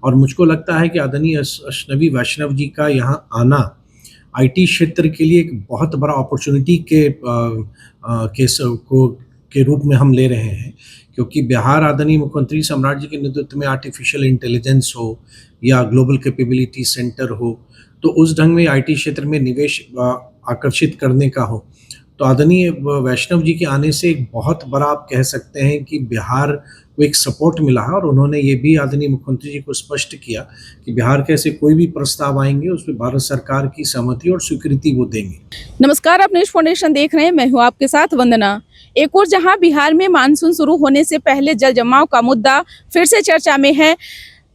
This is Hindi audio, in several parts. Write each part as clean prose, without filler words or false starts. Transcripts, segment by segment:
और मुझको लगता है कि आदरणीय अश्विनी वैष्णव जी का यहाँ आना आईटी क्षेत्र के लिए एक बहुत बड़ा अपॉर्चुनिटी के रूप में हम ले रहे हैं, क्योंकि बिहार आदरणीय मुख्यमंत्री सम्राट जी के नेतृत्व में आर्टिफिशियल इंटेलिजेंस हो या ग्लोबल कैपेबिलिटी सेंटर हो, तो उस ढंग में आईटी क्षेत्र में निवेश आकर्षित करने का हो, तो आदरणीय वैष्णव जी के आने से एक बहुत बड़ा आप कह सकते हैं कि बिहार को एक सपोर्ट मिला है। और उन्होंने ये भी आदरणीय मुख्यमंत्री जी को स्पष्ट किया कि बिहार के ऐसे कोई भी प्रस्ताव आएंगे उसमें भारत सरकार की सहमति और स्वीकृति वो देंगे। नमस्कार, आप न्यूज फाउंडेशन देख रहे हैं, मैं हूं आपके साथ वंदना। एक और जहां बिहार में मानसून शुरू होने से पहले जल जमाव का मुद्दा फिर से चर्चा में है।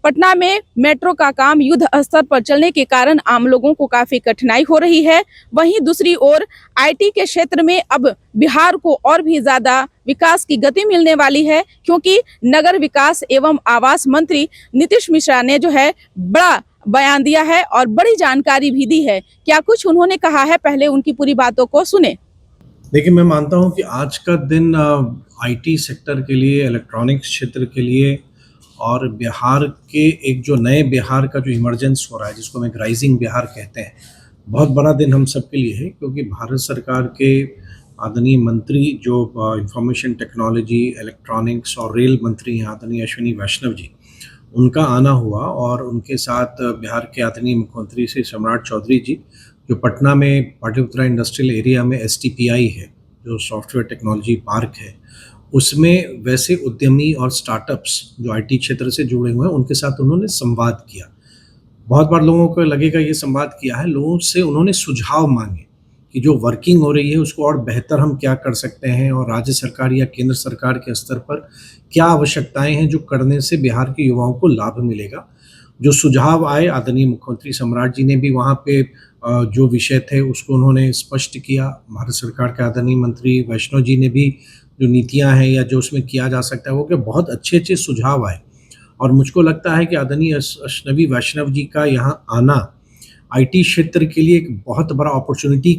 पटना में मेट्रो का काम युद्ध स्तर पर चलने के कारण आम लोगों को काफी कठिनाई हो रही है। वहीं दूसरी ओर आईटी के क्षेत्र में अब बिहार को और भी ज्यादा विकास की गति मिलने वाली है, क्योंकि नगर विकास एवं आवास मंत्री नीतीश मिश्रा ने जो है बड़ा बयान दिया है और बड़ी जानकारी भी दी है। क्या कुछ उन्होंने कहा है, पहले उनकी पूरी बातों को सुने। देखिए, मैं मानता हूं कि आज का दिन आईटी सेक्टर के लिए, इलेक्ट्रॉनिक्स क्षेत्र के लिए और बिहार के एक जो नए बिहार का जो इमरजेंस हो रहा है, जिसको हम एक राइजिंग बिहार कहते हैं, बहुत बड़ा दिन हम सबके लिए है। क्योंकि भारत सरकार के आदरणीय मंत्री जो इंफॉर्मेशन टेक्नोलॉजी, इलेक्ट्रॉनिक्स और रेल मंत्री हैं, आदरणीय अश्विनी वैष्णव जी, उनका आना हुआ और उनके साथ बिहार के आदरणीय मुख्यमंत्री श्री सम्राट चौधरी जी, जो पटना में पाटलिपुत्रा इंडस्ट्रियल एरिया में STPI है, जो सॉफ्टवेयर टेक्नोलॉजी पार्क है, उसमें वैसे उद्यमी और स्टार्टअप्स जो आईटी क्षेत्र से जुड़े हुए हैं उनके साथ उन्होंने संवाद किया। बहुत बार लोगों को लगेगा ये संवाद किया है, लोगों से उन्होंने सुझाव मांगे कि जो वर्किंग हो रही है उसको और बेहतर हम क्या कर सकते हैं और राज्य सरकार या केंद्र सरकार के स्तर पर क्या आवश्यकताएं हैं जो करने से बिहार के युवाओं को लाभ मिलेगा। जो सुझाव आए, आदरणीय मुख्यमंत्री सम्राट जी ने भी वहाँ पे जो विषय थे उसको उन्होंने स्पष्ट किया। भारत सरकार के आदरणीय मंत्री वैष्णव जी ने भी जो नीतियां हैं या जो उसमें किया जा सकता है वो के बहुत अच्छे अच्छे सुझाव आए। और मुझको लगता है कि आदरणीय अश्विनी वैष्णव जी का यहाँ आना आईटी क्षेत्र के लिए एक बहुत बड़ा अपॉर्चुनिटी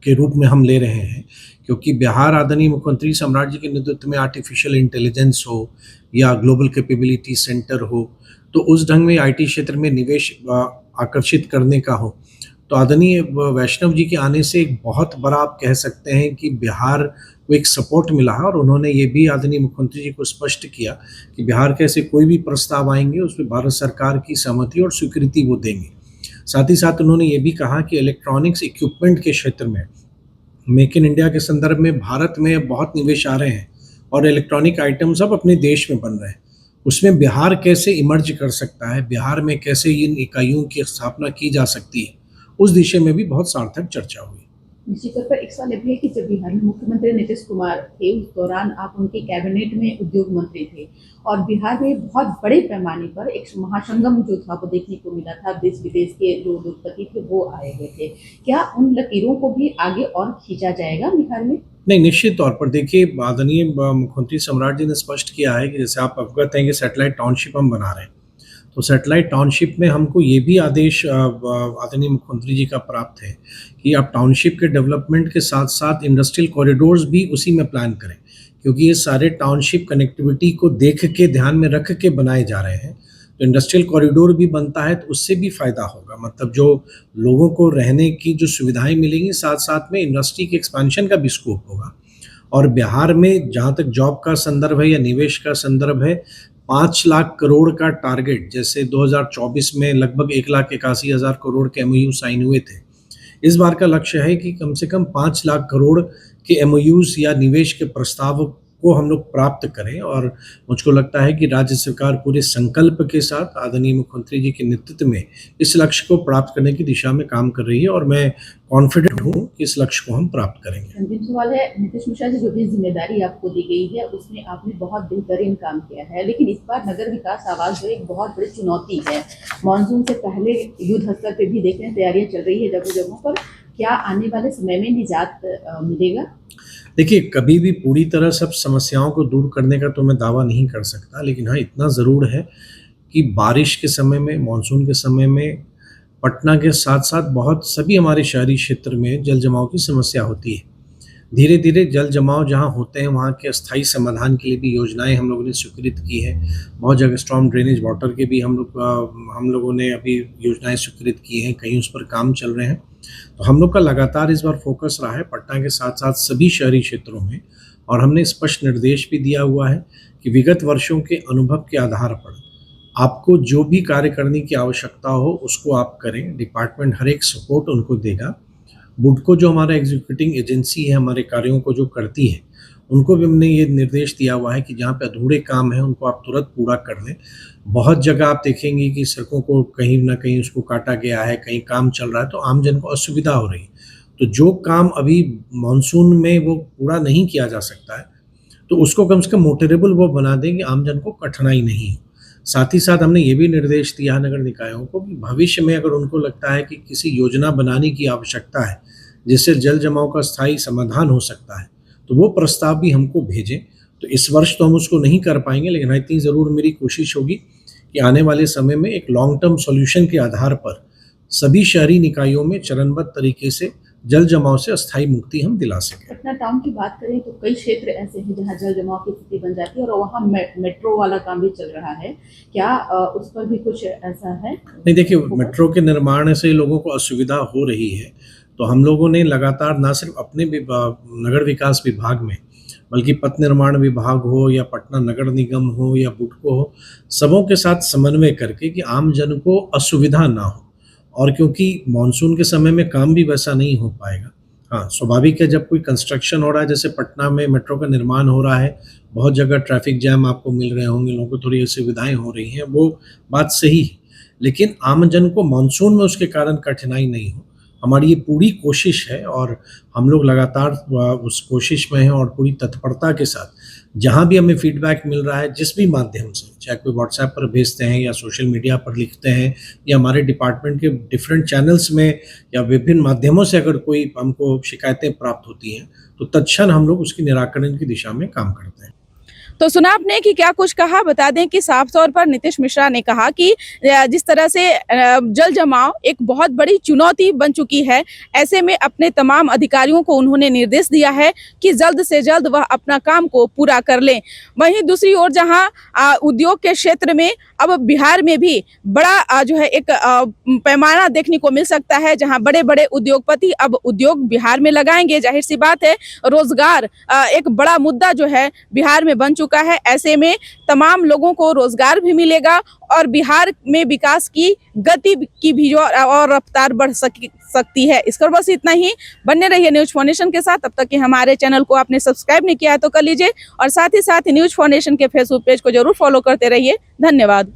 के रूप में हम ले रहे हैं, क्योंकि बिहार आदरणीय मुख्यमंत्री सम्राट जी के नेतृत्व में आर्टिफिशियल इंटेलिजेंस हो या ग्लोबल कैपेबिलिटी सेंटर हो, तो उस ढंग में आईटी क्षेत्र में निवेश आकर्षित करने का हो, तो आदरणीय वैष्णव जी के आने से एक बहुत बड़ा आप कह सकते हैं कि बिहार को एक सपोर्ट मिला है। और उन्होंने ये भी आदरणीय मुख्यमंत्री जी को स्पष्ट किया कि बिहार के ऐसे कोई भी प्रस्ताव आएंगे उसमें भारत सरकार की सहमति और स्वीकृति वो देंगे। साथ ही साथ उन्होंने ये भी कहा कि इलेक्ट्रॉनिक्स इक्विपमेंट के क्षेत्र में मेक इन इंडिया के संदर्भ में भारत में बहुत निवेश आ रहे हैं और इलेक्ट्रॉनिक आइटम्स अब अपने देश में बन रहे हैं। उसमें बिहार कैसे इमर्ज कर सकता है, बिहार में कैसे इन इकाइयों की स्थापना की जा सकती है, उस दिशा में भी बहुत सार्थक चर्चा हुई। निश्चित तौर पर एक सवाल भी है कि जब बिहार में मुख्यमंत्री नीतीश कुमार थे उस दौरान आप उनके कैबिनेट में उद्योग मंत्री थे और बिहार में बहुत बड़े पैमाने पर एक महासंगम जो था वो देखने को मिला था। देश विदेश के जो उद्योगपति थे वो आए हुए थे। क्या उन लकीरों को भी आगे और खींचा जाएगा बिहार में? नहीं, निश्चित तौर पर देखिए, आदरणीय मुख्यमंत्री सम्राट जी ने स्पष्ट किया है कि जैसे आप अवगत हैं कि सैटेलाइट टाउनशिप हम बना रहे हैं, तो सैटेलाइट टाउनशिप में हमको ये भी आदेश आदरणीय मुख्यमंत्री जी का प्राप्त है कि आप टाउनशिप के डेवलपमेंट के साथ साथ इंडस्ट्रियल कॉरिडोर्स भी उसी में प्लान करें, क्योंकि ये सारे टाउनशिप कनेक्टिविटी को देख के, ध्यान में रख के बनाए जा रहे हैं। तो इंडस्ट्रियल कॉरिडोर भी बनता है तो उससे भी फ़ायदा होगा, मतलब जो लोगों को रहने की जो सुविधाएं मिलेंगी, साथ साथ में इंडस्ट्री के एक्सपेंशन का भी स्कोप होगा। और बिहार में जहाँ तक जॉब का संदर्भ है या निवेश का संदर्भ है, 5 लाख करोड़ का टारगेट, जैसे 2024 में लगभग 1,81,000 करोड़ के MOU साइन हुए थे, इस बार का लक्ष्य है कि कम से कम 5 लाख करोड़ के MOUs या निवेश के प्रस्ताव को हम लोग प्राप्त करें। और मुझको लगता है कि राज्य सरकार पूरे संकल्प के साथ आदरणीय मुख्यमंत्री जी के नेतृत्व में इस लक्ष्य को प्राप्त करने की दिशा में काम कर रही है और मैं कॉन्फिडेंट हूँ कि इस लक्ष्य को हम प्राप्त करेंगे। अंतिम सवाल है, नीतीश मिश्रा जी जो भी जिम्मेदारी आपको दी गई है उसमें आपने बहुत बेहतरीन काम किया है, लेकिन इस बार नगर विकास आवास जो एक बहुत बड़ी चुनौती है। मानसून से पहले युद्ध स्तर पर भी देख रहे हैं तैयारियां चल रही है जगह जगहों पर। क्या आने वाले समय में निजात मिलेगा? देखिए, कभी भी पूरी तरह सब समस्याओं को दूर करने का तो मैं दावा नहीं कर सकता, लेकिन हाँ, इतना ज़रूर है कि बारिश के समय में, मानसून के समय में पटना के साथ साथ बहुत सभी हमारे शहरी क्षेत्र में जल जमाव की समस्या होती है। धीरे धीरे जल जमाव जहाँ होते हैं वहाँ के अस्थायी समाधान के लिए भी योजनाएं हम लोगों ने स्वीकृत की है। बहुत जगह स्टॉर्म ड्रेनेज वाटर के भी हम लोगों ने अभी योजनाएं स्वीकृत की हैं, कहीं उस पर काम चल रहे हैं। तो हम लोग का लगातार इस बार फोकस रहा है पटना के साथ साथ सभी शहरी क्षेत्रों में, और हमने स्पष्ट निर्देश भी दिया हुआ है कि विगत वर्षों के अनुभव के आधार पर आपको जो भी कार्य करने की आवश्यकता हो उसको आप करें। डिपार्टमेंट हर एक सपोर्ट उनको देगा। बुडको जो हमारा एग्जीक्यूटिंग एजेंसी है, हमारे कार्यों को जो करती है, उनको भी हमने ये निर्देश दिया हुआ है कि जहाँ पे अधूरे काम हैं उनको आप तुरंत पूरा कर लें। बहुत जगह आप देखेंगे कि सड़कों को कहीं ना कहीं उसको काटा गया है, कहीं काम चल रहा है, तो आम जन को असुविधा हो रही है। तो जो काम अभी मानसून में वो पूरा नहीं किया जा सकता है, तो उसको कम से कम मोटरेबल वो बना दें कि आम जन को कठिनाई नहीं हो। साथ ही साथ हमने ये भी निर्देश दिया है नगर निकायों को कि भविष्य में अगर उनको लगता है कि किसी योजना बनाने की आवश्यकता है जिससे जल जमाव का स्थायी समाधान हो सकता है, तो वो प्रस्ताव भी हमको भेजें। तो इस वर्ष तो हम उसको नहीं कर पाएंगे, लेकिन इतनी ज़रूर मेरी कोशिश होगी कि आने वाले समय में एक लॉन्ग टर्म सॉल्यूशन के आधार पर सभी शहरी निकायों में चरणबद्ध तरीके से जल जमाव से अस्थायी मुक्ति हम दिला सकें। पटना टाउन की बात करें तो कई क्षेत्र ऐसे हैं जहां जल जमाव की स्थिति बन जाती है और वहां मेट्रो वाला काम भी चल रहा है। क्या उस पर भी कुछ ऐसा है? नहीं, देखिए, मेट्रो के निर्माण से लोगों को असुविधा हो रही है, तो हम लोगों ने लगातार ना सिर्फ अपने नगर विकास विभाग में, बल्कि पथ निर्माण विभाग हो या पटना नगर निगम हो या बुडको हो, सबों के साथ समन्वय करके कि आम जन को असुविधा ना हो। और क्योंकि मानसून के समय में काम भी वैसा नहीं हो पाएगा। हाँ, स्वाभाविक है, जब कोई कंस्ट्रक्शन हो रहा है, जैसे पटना में मेट्रो का निर्माण हो रहा है, बहुत जगह ट्रैफिक जैम आपको मिल रहे होंगे, लोगों को थोड़ी असुविधाएं हो रही हैं, वो बात सही है। लेकिन आम जन को मानसून में उसके कारण कठिनाई नहीं हो, हमारी ये पूरी कोशिश है और हम लोग लगातार उस कोशिश में हैं और पूरी तत्परता के साथ जहाँ भी हमें फीडबैक मिल रहा है, जिस भी माध्यम से, चाहे कोई व्हाट्सएप पर भेजते हैं या सोशल मीडिया पर लिखते हैं या हमारे डिपार्टमेंट के डिफरेंट चैनल्स में या विभिन्न माध्यमों से अगर कोई हमको शिकायतें प्राप्त होती हैं, तो तत्क्षण हम लोग उसकी निराकरण की दिशा में काम करते हैं। तो सुना आपने कि क्या कुछ कहा। बता दें कि साफ तौर पर नीतीश मिश्रा ने कहा कि जिस तरह से जल जमाव एक बहुत बड़ी चुनौती बन चुकी है, ऐसे में अपने तमाम अधिकारियों को उन्होंने निर्देश दिया है कि जल्द से जल्द वह अपना काम को पूरा कर लें। वहीं दूसरी ओर जहां उद्योग के क्षेत्र में अब बिहार में भी बड़ा जो है एक पैमाना देखने को मिल सकता है, जहां बड़े बड़े उद्योगपति अब उद्योग बिहार में लगाएंगे। जाहिर सी बात है, रोजगार एक बड़ा मुद्दा जो है बिहार में बन चुका है। ऐसे में तमाम लोगों को रोजगार भी मिलेगा और बिहार में विकास की गति की भी जो और रफ्तार बढ़ सकती है। इस पर बस इतना ही। बने रहिए न्यूज फाउंडेशन के साथ। तब तक कि हमारे चैनल को आपने सब्सक्राइब नहीं किया है तो कर लीजिए, और साथ ही न्यूज फाउंडेशन के फेसबुक पेज को जरूर फॉलो करते रहिए। धन्यवाद।